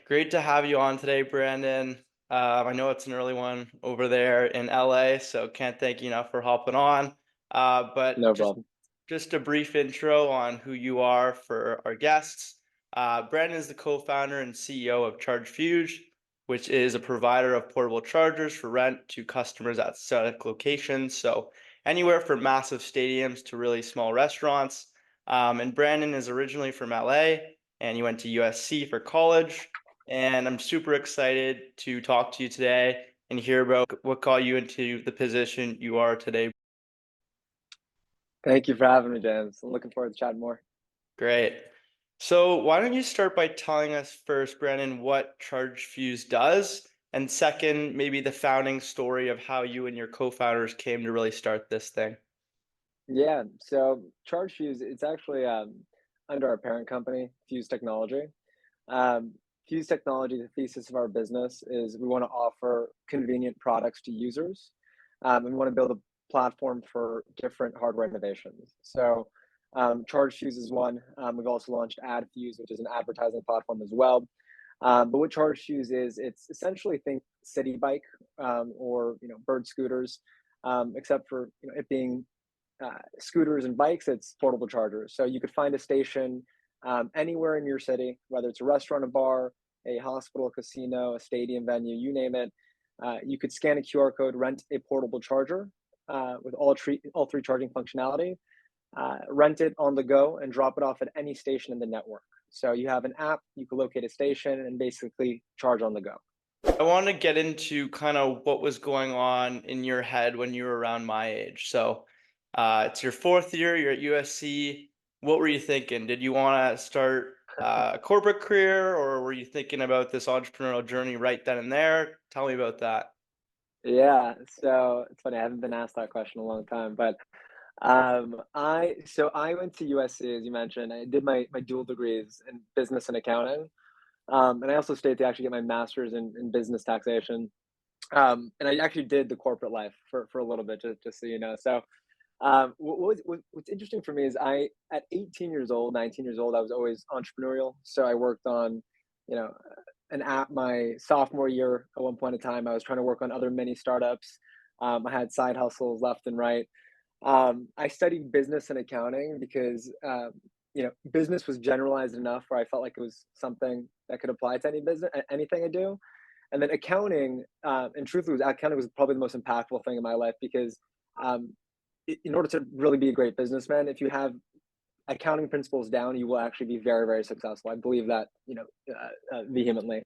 Great to have you on today, Brandon. I know it's an early one over there in LA, so can't thank you enough for hopping on. But No just problem. just a brief intro on who you are for our guests. Brandon is the co-founder and CEO of ChargeFuse, which is a provider of portable chargers for rent to customers at select locations. So anywhere from massive stadiums to really small restaurants. And Brandon is originally from LA, and he went to USC for college. And I'm super excited to talk to you today and hear about what got you into the position you are today. Thank you for having me, James. I'm looking forward to chatting more. Great. So why don't you start by telling us first, Brandon, what ChargeFuse does, and second, maybe the founding story of how you and your co-founders came to really start this thing. Yeah, so ChargeFuse, it's actually under our parent company, Fuse Technology. Fuse Technology, the thesis of our business is we want to offer convenient products to users, and we want to build a platform for different hardware innovations. So, ChargeFuse is one. We've also launched AdFuse, which is an advertising platform as well. But what ChargeFuse is, it's essentially think city bike or bird scooters, except for it being scooters and bikes, it's portable chargers. So you could find a station anywhere in your city, whether it's a restaurant, a bar, a hospital, a casino, a stadium venue, you name it. You could scan a QR code, rent a portable charger with all three charging functionality, rent it on the go, and drop it off at any station in the network. So you have an app, you can locate a station and basically charge on the go. I want to get into kind of what was going on in your head when you were around my age. So, it's your fourth year, you're at USC. What were you thinking? Did you want to start a corporate career, or were you thinking about this entrepreneurial journey right then and there? Tell me about that. Yeah, so it's funny. I haven't been asked that question in a long time, but I went to USC as you mentioned. I did my dual degrees in business and accounting, and I also stayed to actually get my master's in business taxation. And I actually did the corporate life for a little bit, just so you know. So what's interesting for me is I at 18 years old, 19 years old, I was always entrepreneurial. So I worked on, you know, an app my sophomore year. At one point in time, I was trying to work on other mini startups. I had side hustles left and right. I studied business and accounting because business was generalized enough where I felt like it was something that could apply to any business, anything I do. And then accounting, and truthfully, accounting was probably the most impactful thing in my life because um, in order to really be a great businessman, if you have accounting principles down, you will actually be very, very successful. I believe that, vehemently.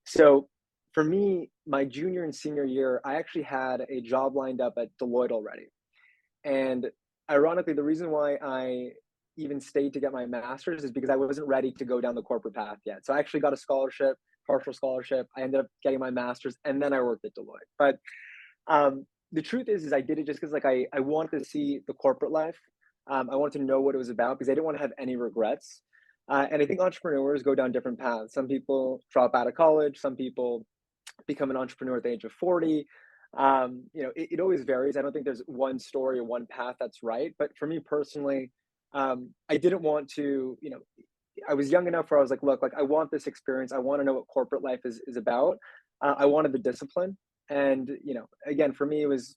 So for me, my junior and senior year, I actually had a job lined up at Deloitte already. And ironically, the reason why I even stayed to get my master's is because I wasn't ready to go down the corporate path yet. So I actually got a scholarship, partial scholarship. I ended up getting my master's, and then I worked at Deloitte. But the truth is I did it just because like I wanted to see the corporate life. I wanted to know what it was about because I didn't want to have any regrets. And I think entrepreneurs go down different paths. Some people drop out of college. Some people become an entrepreneur at the age of 40. It always varies. I don't think there's one story or one path that's right. But for me personally, I didn't want to, I was young enough where I was like, look, like I want this experience. I want to know what corporate life is about. I wanted the discipline. And, again, for me, it was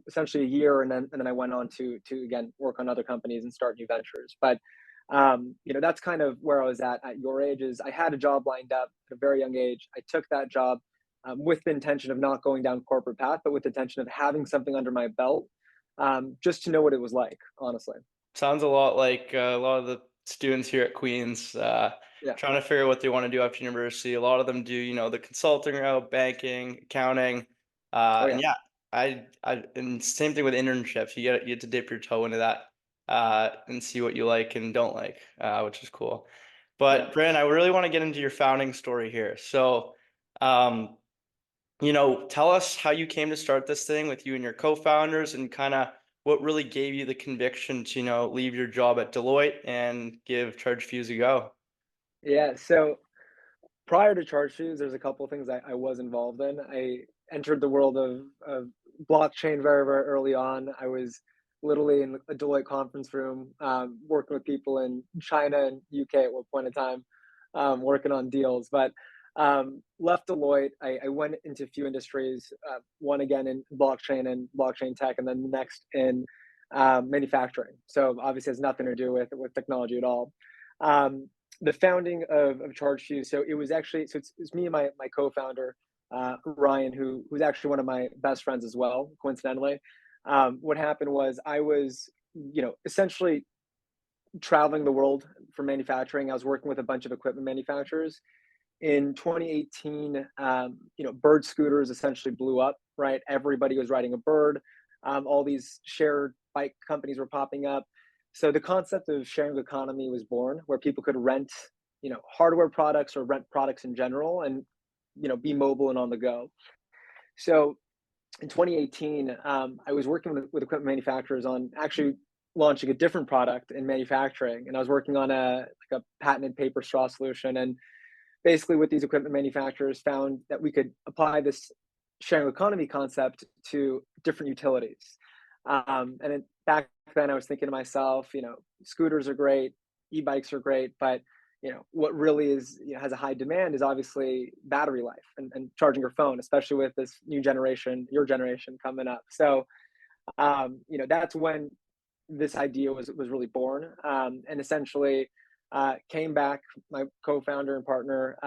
essentially a year. And then I went on to again, work on other companies and start new ventures. But, that's kind of where I was at your age is I had a job lined up at a very young age. I took that job with the intention of not going down corporate path, but with the intention of having something under my belt, just to know what it was like, honestly. Sounds a lot like a lot of the students here at Queens, Yeah. trying to figure out what they want to do after university. A lot of them do, the consulting route, banking, accounting, Oh and yeah. yeah, and same thing with internships. You get to dip your toe into that and see what you like and don't like, which is cool. Yeah. But Brandon, I really want to get into your founding story here. So, um, tell us how you came to start this thing with you and your co-founders and kind of what really gave you the conviction to, leave your job at Deloitte and give ChargeFuse a go. Yeah. So prior to ChargeFuse, there's a couple of things I was involved in. I entered the world of blockchain very, very early on. I was literally in a Deloitte conference room, working with people in China and UK at one point in time, working on deals. But Left Deloitte. I went into a few industries, one again in blockchain and blockchain tech, and then the next in manufacturing. So obviously has nothing to do with technology at all. The founding of ChargeFuse. So it was actually, it's me and my co-founder, Ryan, who's actually one of my best friends as well, coincidentally. What happened was I was, essentially traveling the world for manufacturing. I was working with a bunch of equipment manufacturers. In 2018, bird scooters essentially blew up, right? Everybody was riding a bird. All these shared bike companies were popping up. So the concept of sharing economy was born, where people could rent, hardware products or rent products in general, and be mobile and on the go. So in 2018, I was working with equipment manufacturers on actually launching a different product in manufacturing, and I was working on a patented paper straw solution. And basically, with these equipment manufacturers, found that we could apply this sharing economy concept to different utilities. Back then, I was thinking to myself, scooters are great, e-bikes are great, but what really is has a high demand is obviously battery life and charging your phone, especially with this new generation, your generation coming up. So that's when this idea was really born, and essentially came back. My co-founder and partner,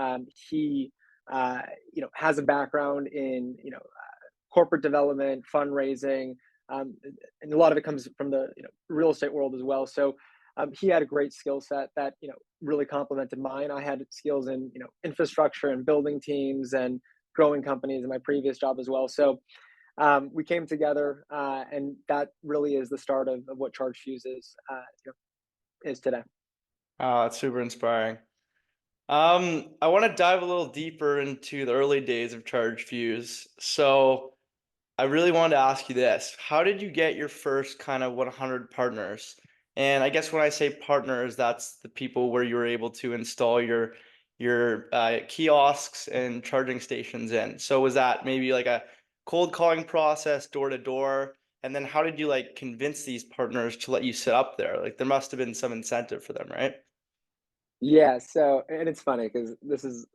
he has a background in corporate development, fundraising, and a lot of it comes from the real estate world as well. So he had a great skill set that really complemented mine. I had skills in infrastructure and building teams and growing companies in my previous job as well. So we came together, and that really is the start of what ChargeFuse is today. Oh, that's super inspiring. I want to dive a little deeper into the early days of ChargeFuse. So I really wanted to ask you this. How did you get your first kind of 100 partners? And I guess when I say partners, that's the people where you were able to install your kiosks and charging stations in. So was that maybe like a cold calling process, door to door? And then how did you like convince these partners to let you sit up there? Like there must have been some incentive for them, right? Yeah, so and it's funny because this is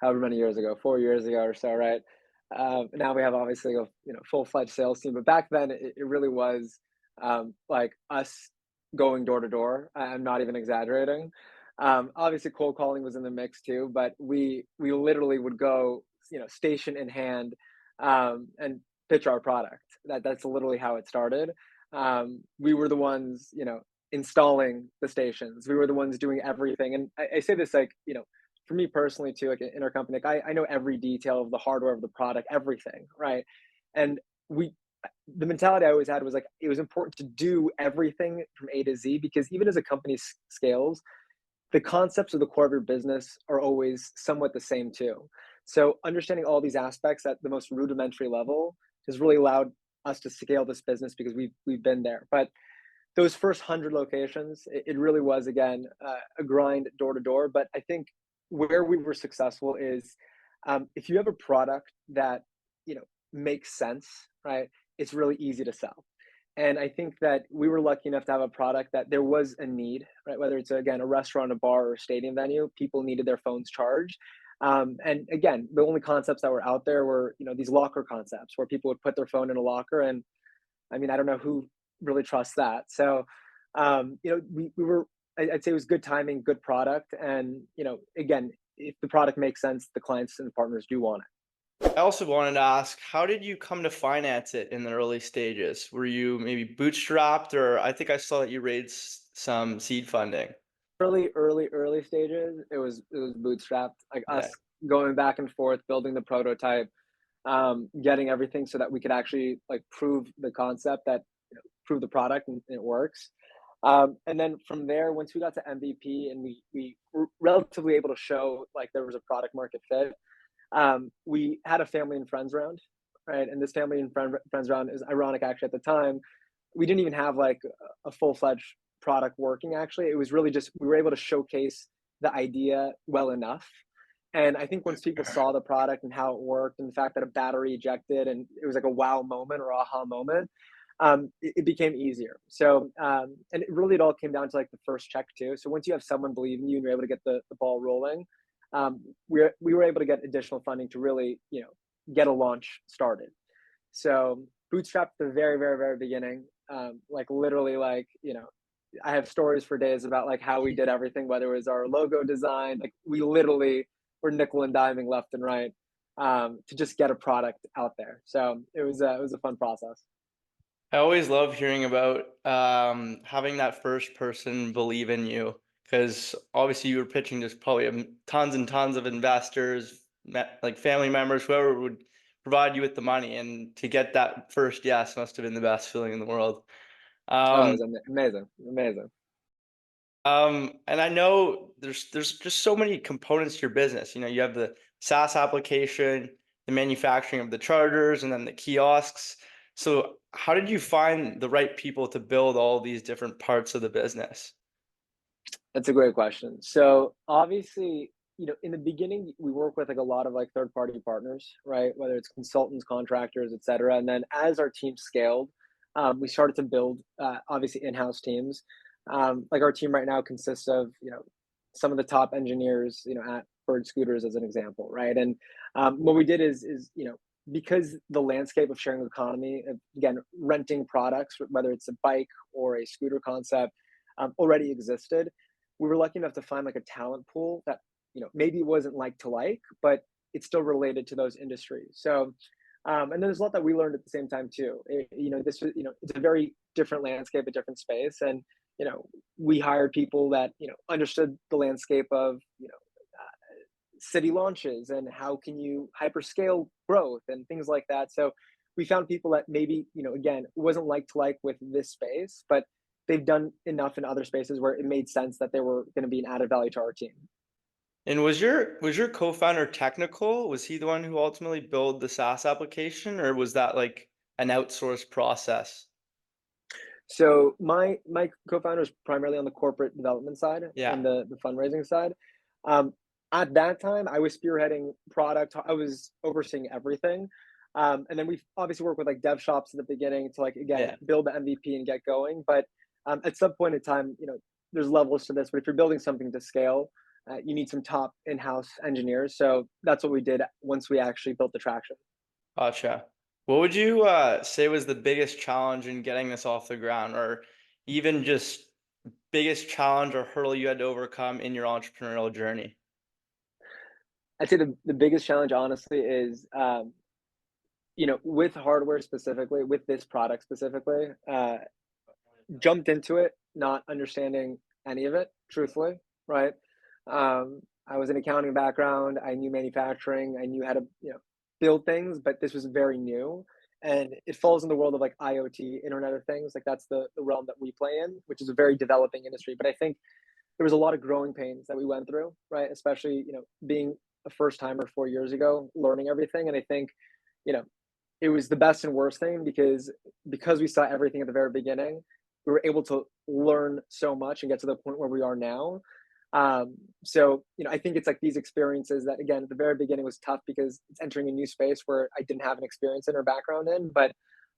however many years ago, 4 years ago or so, right? Now we have obviously a full-fledged sales team, but back then it really was like us going door to door. I'm not even exaggerating. Obviously, cold calling was in the mix too, but we literally would go, station in hand, and pitch our product. That's literally how it started. We were the ones, installing the stations. We were the ones doing everything. And I say this like, for me personally too, like in our company, like I know every detail of the hardware of the product, everything, right? And we the mentality I always had was like it was important to do everything from A to Z, because even as a company scales, the concepts of the core of your business are always somewhat the same too. So understanding all these aspects at the most rudimentary level has really allowed us to scale this business because we've been there. But those first 100 locations, it really was again a grind door to door. But I think where we were successful is if you have a product that makes sense, right? It's really easy to sell. And I think that we were lucky enough to have a product that there was a need, right? Whether it's again a restaurant, a bar, or a stadium venue, people needed their phones charged. And again, the only concepts that were out there were these locker concepts where people would put their phone in a locker, and I mean I don't know who really trusts that. So we were, I'd say it was good timing, good product, and again, if the product makes sense, the clients and the partners do want it. I also wanted to ask, how did you come to finance it in the early stages? Were you maybe bootstrapped, or I think I saw that you raised some seed funding? Early stages, it was bootstrapped, like Yeah. us going back and forth, building the prototype, getting everything so that we could actually like prove the concept, that prove the product and it works. And then from there, once we got to MVP and we were relatively able to show like there was a product market fit, we had a family and friends round, right? And this family and friends round is ironic actually. At the time, we didn't even have like a full-fledged product working. Actually, it was really just we were able to showcase the idea well enough. And I think once people saw the product and how it worked, and the fact that a battery ejected and it was like a wow moment or aha moment, it became easier. So and it all came down to like the first check too. So once you have someone believe in you and you're able to get the ball rolling, we were able to get additional funding to really, get a launch started. So bootstrapped at the very, very, very beginning. Like literally, like I have stories for days about like how we did everything, whether it was our logo design, like we literally were nickel and diming left and right to just get a product out there. So it was a fun process. I always love hearing about having that first person believe in you because obviously you were pitching to probably tons and tons of investors, like family members, whoever would provide you with the money, and to get that first yes must have been the best feeling in the world. Oh, it Um, was amazing, amazing. and I know there's just so many components to your business. You know, you have the SaaS application, the manufacturing of the chargers, and then the kiosks. So how did you find the right people to build all these different parts of the business? That's a great question. So obviously, in the beginning, we work with like a lot of like third party partners, right? Whether it's consultants, contractors, et cetera. And then as our team scaled, we started to build obviously in-house teams. Like our team right now consists of some of the top engineers at Bird Scooters as an example, right? And what we did is because the landscape of sharing economy, again, renting products, whether it's a bike or a scooter concept, already existed. We were lucky enough to find like a talent pool that maybe wasn't like to like, but it's still related to those industries. So and then there's a lot that we learned at the same time too. This was it's a very different landscape, a different space, and we hired people that understood the landscape of city launches and how can you hyperscale growth and things like that. So we found people that maybe, again, wasn't like to like with this space, but they've done enough in other spaces where it made sense that they were going to be an added value to our team. And was your co-founder technical? Was he the one who ultimately built the SaaS application, or was that like an outsourced process? So my co-founder is primarily on the corporate development side Yeah, and the fundraising side. Um, at that time, I was spearheading product. I was overseeing everything. And then we obviously work with like dev shops at the beginning to like again yeah. build the MVP and get going. But at some point in time, there's levels to this. But if you're building something to scale, you need some top in-house engineers. So that's what we did once we actually built the traction. Gotcha. What would you say was the biggest challenge in getting this off the ground, or even just biggest challenge or hurdle you had to overcome in your entrepreneurial journey? I'd say the biggest challenge, honestly, is with hardware specifically, with this product specifically, jumped into it not understanding any of it, truthfully, right? I was an accounting background. I knew manufacturing. I knew how to, build things, but this was very new. And it falls in the world of like IoT, Internet of Things. Like that's the realm that we play in, which is a very developing industry. But I think there was a lot of growing pains that we went through, right? Especially, being a first timer 4 years ago, learning everything. And I think, you know, it was the best and worst thing because we saw everything at the very beginning, we were able to learn so much and get to the point where we are now. So I think it's like these experiences that again at the very beginning was tough because it's entering a new space where I didn't have an experience in or background in, but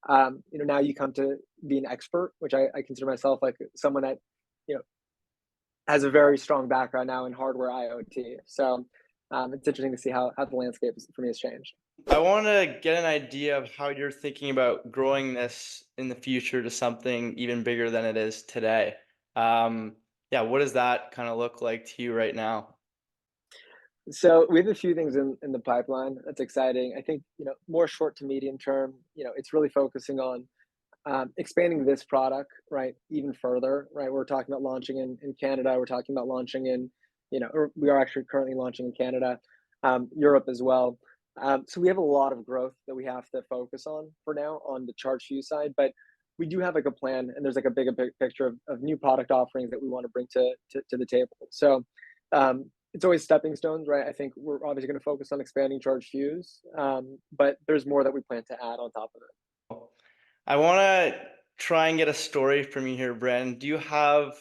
now you come to be an expert, which I consider myself like someone that you know has a very strong background now in hardware IoT. So it's interesting to see how the landscape for me has changed. I want to get an idea of how you're thinking about growing this in the future to something even bigger than it is today. Yeah, what does that kind of look like to you right now? So we have a few things in the pipeline that's exciting. I think more short to medium term. It's really focusing on expanding this product right even further. Right, we're talking about launching in Canada. We're talking about launching in or we are actually currently launching in Canada, Europe as well. So we have a lot of growth that we have to focus on for now on the ChargeFuse side, but we do have like a plan, and there's like a big picture of new product offerings that we want to bring to the table. So it's always stepping stones, right? I think we're obviously going to focus on expanding ChargeFuse, but there's more that we plan to add on top of it. I want to try and get a story from you here, Brandon. Do you have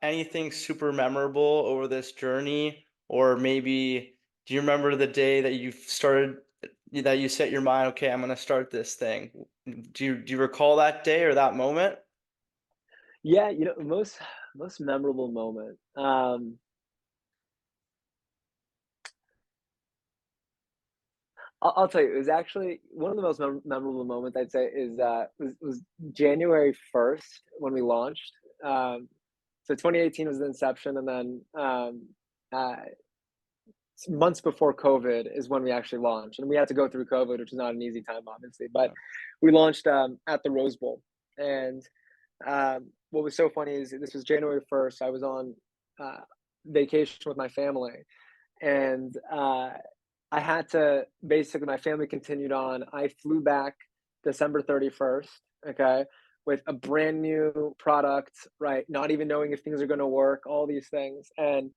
anything super memorable over this journey, or maybe do you remember the day that you started, that you set your mind, okay, I'm going to start this thing? Do you recall that day or that moment? Yeah, most memorable moment. I'll tell you, it was actually one of the most memorable moments I'd say is was January 1st when we launched. Um, so 2018 was the inception, and then uh, months before COVID is when we actually launched, and we had to go through COVID, which is not an easy time, obviously. But we launched at the Rose Bowl, and what was so funny is this was January 1st. I was on uh, vacation with my family, and I had to basically my family continued on. I flew back December 31st, okay, with a brand new product, right? Not even knowing if things are going to work, all these things. And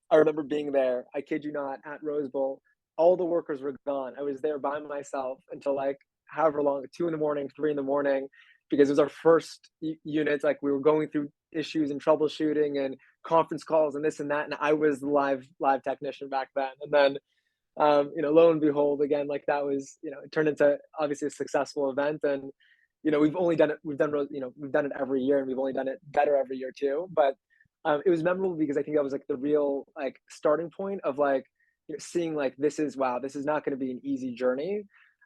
I remember being there, I kid you not, at Rose Bowl. All the workers were gone. I was there by myself until like however long, 2 in the morning, 3 in the morning, because it was our first unit. Like we were going through issues and troubleshooting and conference calls and this and that. And I was the live technician back then. And then lo and behold, again, like that was, it turned into obviously a successful event. And, we've only done it, we've done it every year, and we've only done it better every year too. But it was memorable because I think that was like the real like starting point of like, seeing like, wow, this is not going to be an easy journey.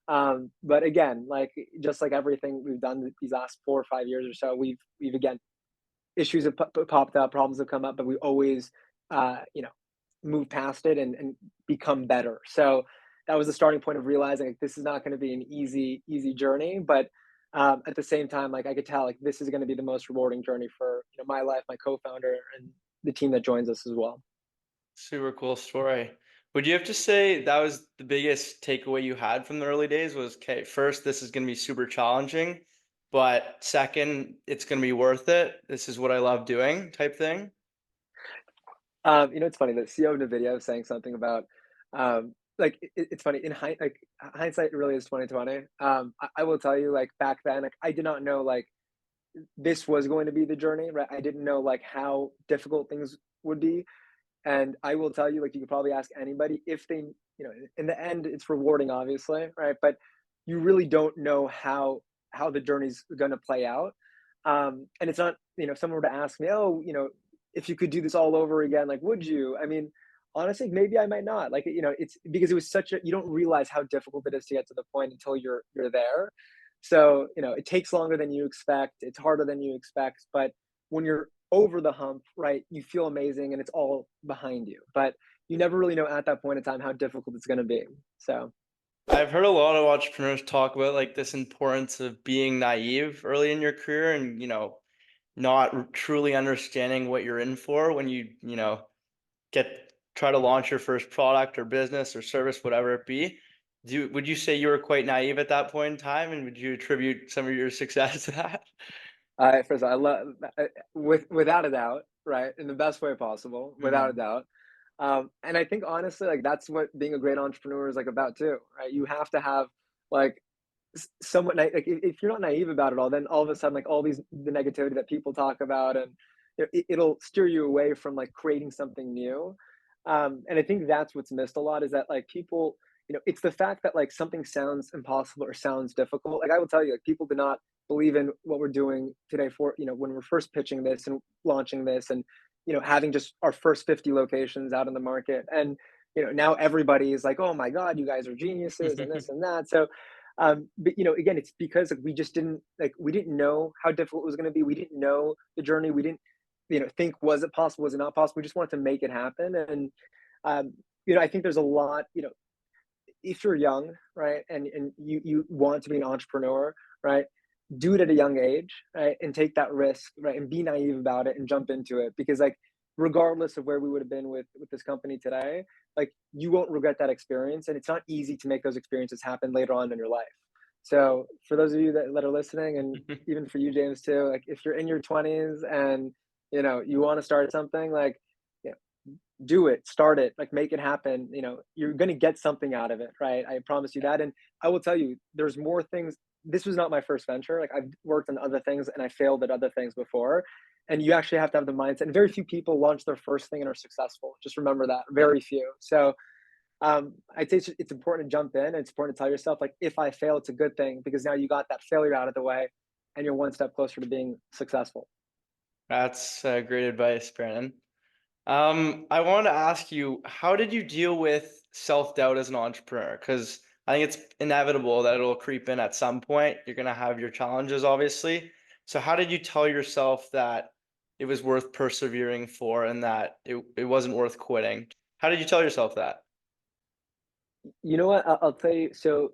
But again, like just like everything we've done these last 4 or 5 years or so, we've again, issues have popped up, problems have come up, but we always, move past it and become better. So that was the starting point of realizing like this is not going to be an easy journey, but at the same time, like I could tell like this is going to be the most rewarding journey for my life, my co-founder, and the team that joins us as well. Super cool story. Would you have to say that was the biggest takeaway you had from the early days was, okay, first, this is going to be super challenging, but second, it's going to be worth it. This is what I love doing type thing? It's funny that CEO of NVIDIA was saying something about, like it's funny in hindsight really is 2020. I will tell you, like back then, like I did not know like this was going to be the journey, right? I didn't know like how difficult things would be, and I will tell you, like you could probably ask anybody if they, in the end, it's rewarding, obviously, right? But you really don't know how the journey's going to play out. And it's not, if someone were to ask me, oh, if you could do this all over again, like, would you? I mean, honestly, maybe I might not. Like, it's because it was such a, you don't realize how difficult it is to get to the point until you're there. So, it takes longer than you expect. It's harder than you expect. But when you're over the hump, right, you feel amazing and it's all behind you. But you never really know at that point in time how difficult it's going to be. So, I've heard a lot of entrepreneurs talk about like this importance of being naive early in your career and, not truly understanding what you're in for when you get try to launch your first product or business or service, whatever it be. Would you say you were quite naive at that point in time, and would you attribute some of your success to that? first of all, I love, without a doubt, right, in the best way possible, without a Mhm. doubt. And I think honestly, like that's what being a great entrepreneur is like about too, right? You have to have like somewhat like if you're not naive about it all, then all of a sudden like all these the negativity that people talk about, and it'll steer you away from like creating something new. And I think that's what's missed a lot is that like people, it's the fact that like something sounds impossible or sounds difficult. Like I will tell you, like people do not believe in what we're doing today for, when we're first pitching this and launching this and, having just our first 50 locations out in the market. And, now everybody is like, oh my God, you guys are geniuses and this and that. So, but again, it's because like, we just didn't like, we didn't know how difficult it was going to be. We didn't know the journey. We didn't, think, was it possible? Was it not possible? We just wanted to make it happen. And, um, I think there's a lot, if you're young, right, and you want to be an entrepreneur, right, do it at a young age, right, and take that risk, right, and be naive about it and jump into it because like regardless of where we would have been with this company today, like you won't regret that experience, and it's not easy to make those experiences happen later on in your life. So for those of you that are listening, and even for you, James, too, like if you're in your 20s and you want to start something, like do it, start it, like make it happen. You're going to get something out of it, right? I promise you that. And I will tell you, there's more things. This was not my first venture. Like I've worked on other things and I failed at other things before. And you actually have to have the mindset. And very few people launch their first thing and are successful. Just remember that. Yeah. Very few. So I'd say it's important to jump in. And it's important to tell yourself, like, if I fail, it's a good thing because now you got that failure out of the way and you're one step closer to being successful. That's great advice, Brandon. I wanted to ask you, how did you deal with self-doubt as an entrepreneur? Because I think it's inevitable that it'll creep in at some point. You're gonna have your challenges, obviously. So how did you tell yourself that it was worth persevering for and that it wasn't worth quitting? How did you tell yourself that? You know what? I'll tell you. So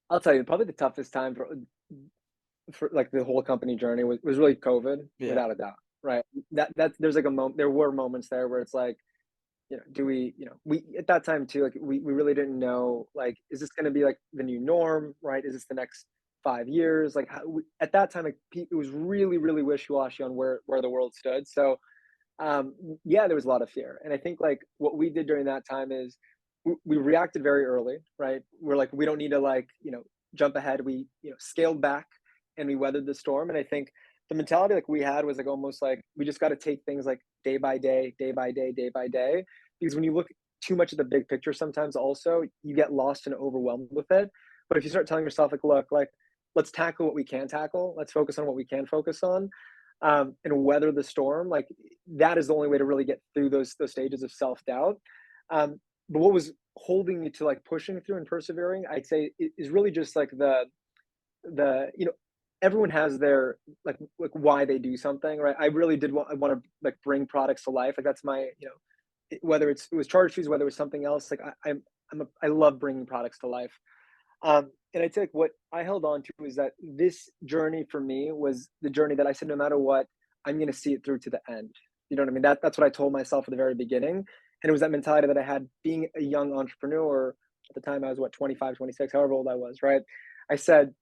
I'll tell you, probably the toughest time for like the whole company journey was really COVID, Yeah. without a doubt. Right. That there's like a moment. There were moments there where it's like, do we, we at that time too, like we really didn't know, like, is this going to be like the new norm, right? Is this the next 5 years? Like at that time, like it was really, really wishy-washy on where the world stood. So yeah, there was a lot of fear. And I think like what we did during that time is we reacted very early, right? We're like, we don't need to like, jump ahead. We, scaled back and we weathered the storm. And I think the mentality like we had was like almost like we just got to take things like day by day, day by day, day by day. Because when you look too much at the big picture, sometimes also you get lost and overwhelmed with it. But if you start telling yourself like, look, like let's tackle what we can tackle, let's focus on what we can focus on, and weather the storm, like that is the only way to really get through those stages of self-doubt. But what was holding me to like pushing through and persevering, I'd say, is really just like the everyone has their like why they do something, right? I really did want to like bring products to life. Like that's my, whether it was ChargeFuse, whether it was something else, like I love bringing products to life. And I think what I held on to is that this journey for me was the journey that I said, no matter what, I'm going to see it through to the end. You know what I mean? That's what I told myself at the very beginning. And it was that mentality that I had being a young entrepreneur. At the time I was what, 25, 26, however old I was, right? I said,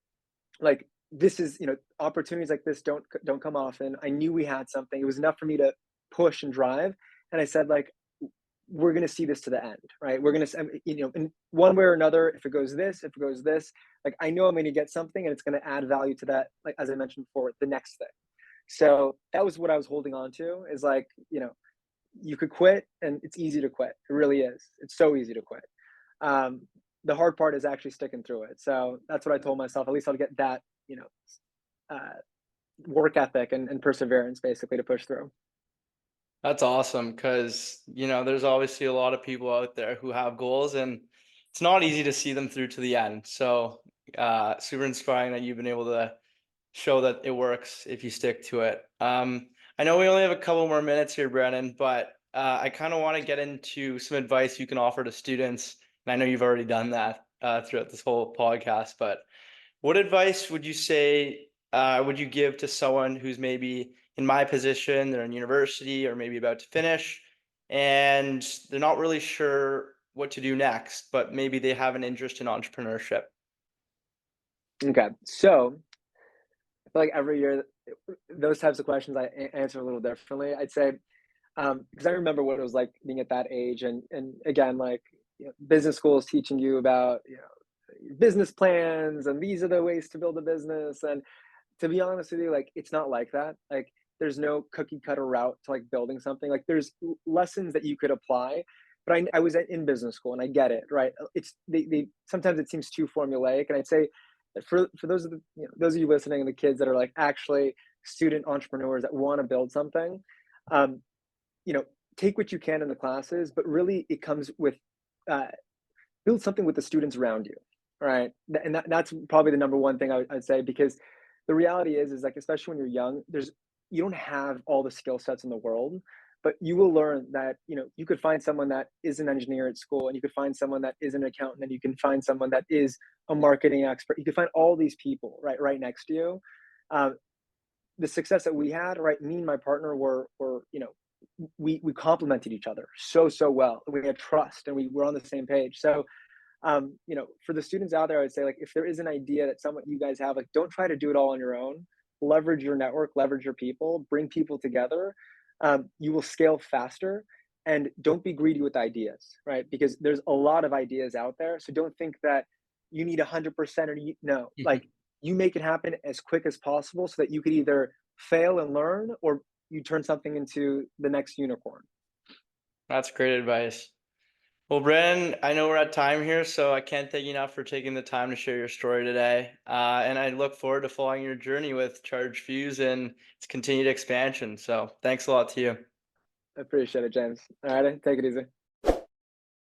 like, this is, opportunities like this don't come often. I knew we had something. It was enough for me to push and drive. And I said, like, we're going to see this to the end, right? We're going to, in one way or another, if it goes this, if it goes this, like I know I'm going to get something and it's going to add value to that. Like, as I mentioned before, the next thing. So that was what I was holding on to, is like, you could quit and it's easy to quit. It really is. It's so easy to quit. Um, the hard part is actually sticking through it. So that's what I told myself. At least I'll get that, uh, work ethic and perseverance basically to push through. That's awesome because, there's obviously a lot of people out there who have goals and it's not easy to see them through to the end. So, super inspiring that you've been able to show that it works if you stick to it. I know we only have a couple more minutes here, Brennan, but I kind of want to get into some advice you can offer to students. And I know you've already done that throughout this whole podcast, but what advice would you say would you give to someone who's maybe in my position, they're in university or maybe about to finish, and they're not really sure what to do next, but maybe they have an interest in entrepreneurship? Okay. So I feel like every year, those types of questions answer a little differently. I'd say, because I remember what it was like being at that age, and again, like, business school is teaching you about, business plans, and these are the ways to build a business. And to be honest with you, like it's not like that. Like there's no cookie cutter route to like building something. Like there's lessons that you could apply. But I was in business school and I get it, right? It's they sometimes it seems too formulaic. And I'd say that for those of the, those of you listening and the kids that are like actually student entrepreneurs that want to build something, um, you know, take what you can in the classes, but really it comes with uh, build something with the students around you, right? And that's probably the number one thing I'd say, because the reality is like, especially when you're young, you don't have all the skill sets in the world, but you will learn that, you could find someone that is an engineer at school, and you could find someone that is an accountant, and you can find someone that is a marketing expert. You can find all these people right next to you. Um, the success that we had, right? Me and my partner were we complemented each other so well. We had trust and we were on the same page. So for the students out there, I would say, like, if there is an idea that someone you guys have, like, don't try to do it all on your own. Leverage your network, leverage your people, bring people together. You will scale faster, and don't be greedy with ideas, right? Because there's a lot of ideas out there. So don't think that you need 100%, or no, like you make it happen as quick as possible so that you could either fail and learn, or you turn something into the next unicorn. That's great advice. Well, Brandon, I know we're at time here, so I can't thank you enough for taking the time to share your story today. And I look forward to following your journey with ChargeFuse and its continued expansion. So thanks a lot to you. I appreciate it, James. All right, take it easy.